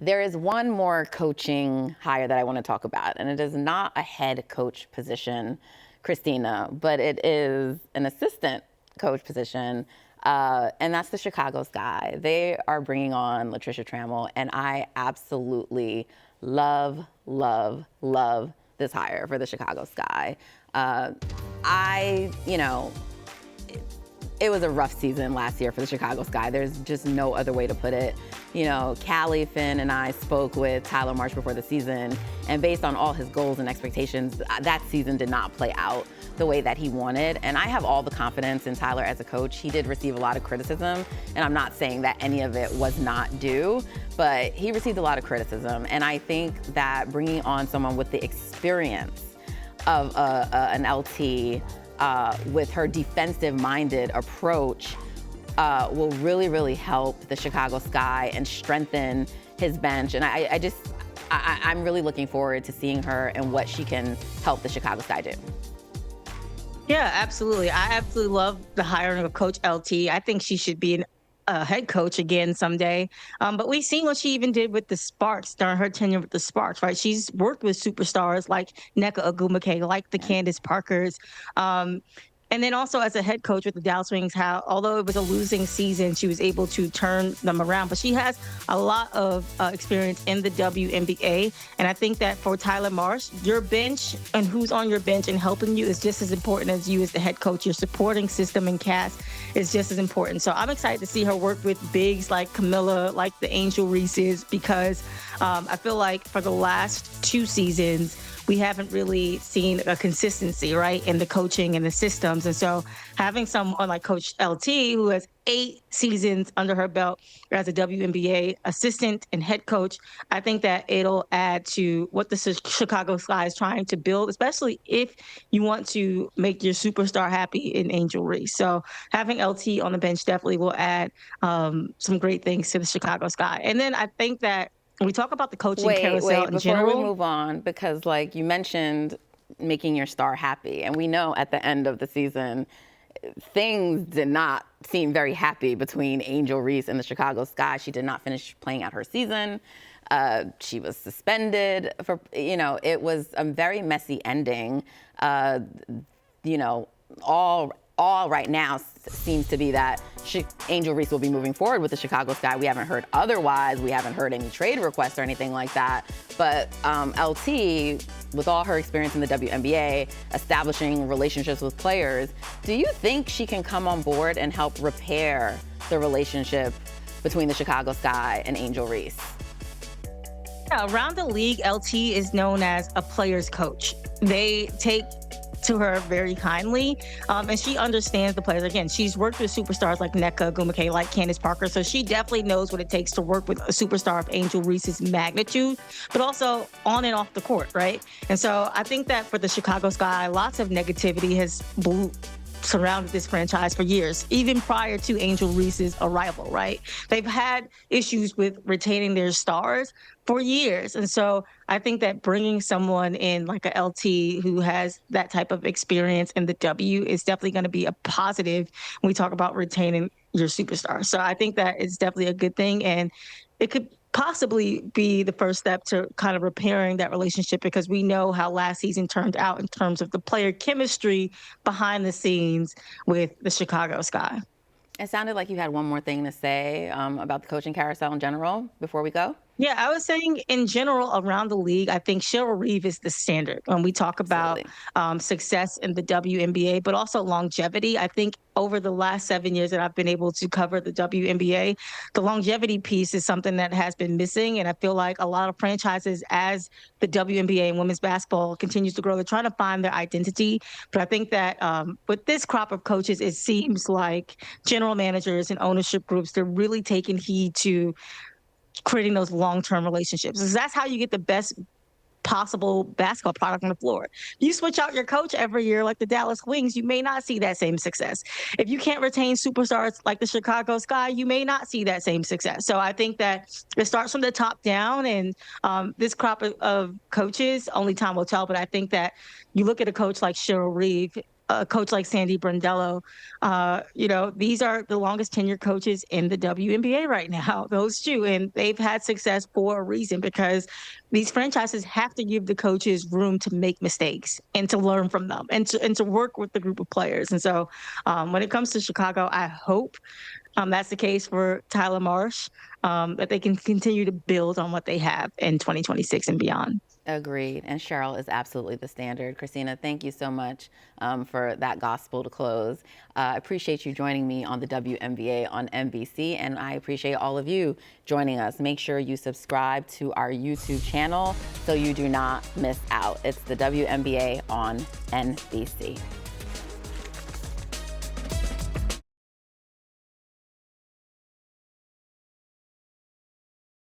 There is one more coaching hire that I want to talk about, and it is not a head coach position, Khristina, but it is an assistant coach position, and that's the Chicago Sky. They are bringing on Latricia Trammell, and I absolutely love this hire for the Chicago Sky. It was a rough season last year for the Chicago Sky. There's just no other way to put it. You know, Callie, Finn, and I spoke with Tyler Marsh before the season, and based on all his goals and expectations, that season did not play out the way that he wanted. And I have all the confidence in Tyler as a coach. He did receive a lot of criticism, and I'm not saying that any of it was not due, but he received a lot of criticism. And I think that bringing on someone with the experience of an LT with her defensive-minded approach will really help the Chicago Sky and strengthen his bench. And I'm really looking forward to seeing her and what she can help the Chicago Sky do. Yeah, absolutely. I absolutely love the hiring of Coach LT. I think she should be a head coach again someday. But we've seen what she even did with the Sparks during her tenure with the Sparks, right? She's worked with superstars like Nneka Ogwumike, like the Candace Parkers. And then also as a head coach with the Dallas Wings, how although it was a losing season, she was able to turn them around. But she has a lot of experience in the WNBA. And I think that for Tyler Marsh, your bench and who's on your bench and helping you is just as important as you as the head coach. Your supporting system and cast is just as important. So I'm excited to see her work with bigs like Camilla, like the Angel Reeses, because I feel like for the last 2 seasons, we haven't really seen a consistency, right, in the coaching and the systems. And so having someone like Coach LT, who has 8 seasons under her belt as a WNBA assistant and head coach, I think that it'll add to what the Chicago Sky is trying to build, especially if you want to make your superstar happy in Angel Reese. So having LT on the bench definitely will add some great things to the Chicago Sky. And then I think that when we talk about the coaching carousel in general. Before we move on, because like you mentioned making your star happy, and we know at the end of the season, things did not seem very happy between Angel Reese and the Chicago Sky. She did not finish playing out her season. She was suspended for, it was a very messy ending. All right now seems to be that Angel Reese will be moving forward with the Chicago Sky. We haven't heard otherwise. We haven't heard any trade requests or anything like that. But LT, with all her experience in the WNBA, establishing relationships with players, do you think she can come on board and help repair the relationship between the Chicago Sky and Angel Reese? Yeah, around the league, LT is known as a player's coach. They take to her very kindly, and she understands the players. Again, she's worked with superstars like Nneka Ogwumike, like Candace Parker, so she definitely knows what it takes to work with a superstar of Angel Reese's magnitude, but also on and off the court, right? And so I think that for the Chicago Sky, lots of negativity has surrounded this franchise for years, even prior to Angel Reese's arrival, right? They've had issues with retaining their stars for years. And so I think that bringing someone in like a LT who has that type of experience in the W is definitely going to be a positive when we talk about retaining your superstar. So I think that it's definitely a good thing. And it could possibly be the first step to kind of repairing that relationship, because we know how last season turned out in terms of the player chemistry behind the scenes with the Chicago Sky. It sounded like you had one more thing to say about the coaching carousel in general before we go. Yeah, I was saying in general around the league, I think Cheryl Reeve is the standard when we talk about success in the WNBA, but also longevity. I think over the last 7 years that I've been able to cover the WNBA, the longevity piece is something that has been missing. And I feel like a lot of franchises, as the WNBA and women's basketball continues to grow, they're trying to find their identity. But I think that with this crop of coaches, it seems like general managers and ownership groups, they're really taking heed to creating those long-term relationships. Because that's how you get the best possible basketball product on the floor. You switch out your coach every year like the Dallas Wings, you may not see that same success. If you can't retain superstars like the Chicago Sky, you may not see that same success. So I think that it starts from the top down, and this crop of coaches, only time will tell. But I think that you look at a coach like Cheryl Reeve, a coach like Sandy Brondello, these are the longest tenured coaches in the WNBA right now, those two. And they've had success for a reason, because these franchises have to give the coaches room to make mistakes and to learn from them, and to work with the group of players. And so when it comes to Chicago, I hope that's the case for Tyler Marsh, that they can continue to build on what they have in 2026 and beyond. Agreed. And Cheryl is absolutely the standard. Khristina, thank you so much for that gospel to close. I appreciate you joining me on the WNBA on NBC, and I appreciate all of you joining us. Make sure you subscribe to our YouTube channel so you do not miss out. It's the WNBA on NBC.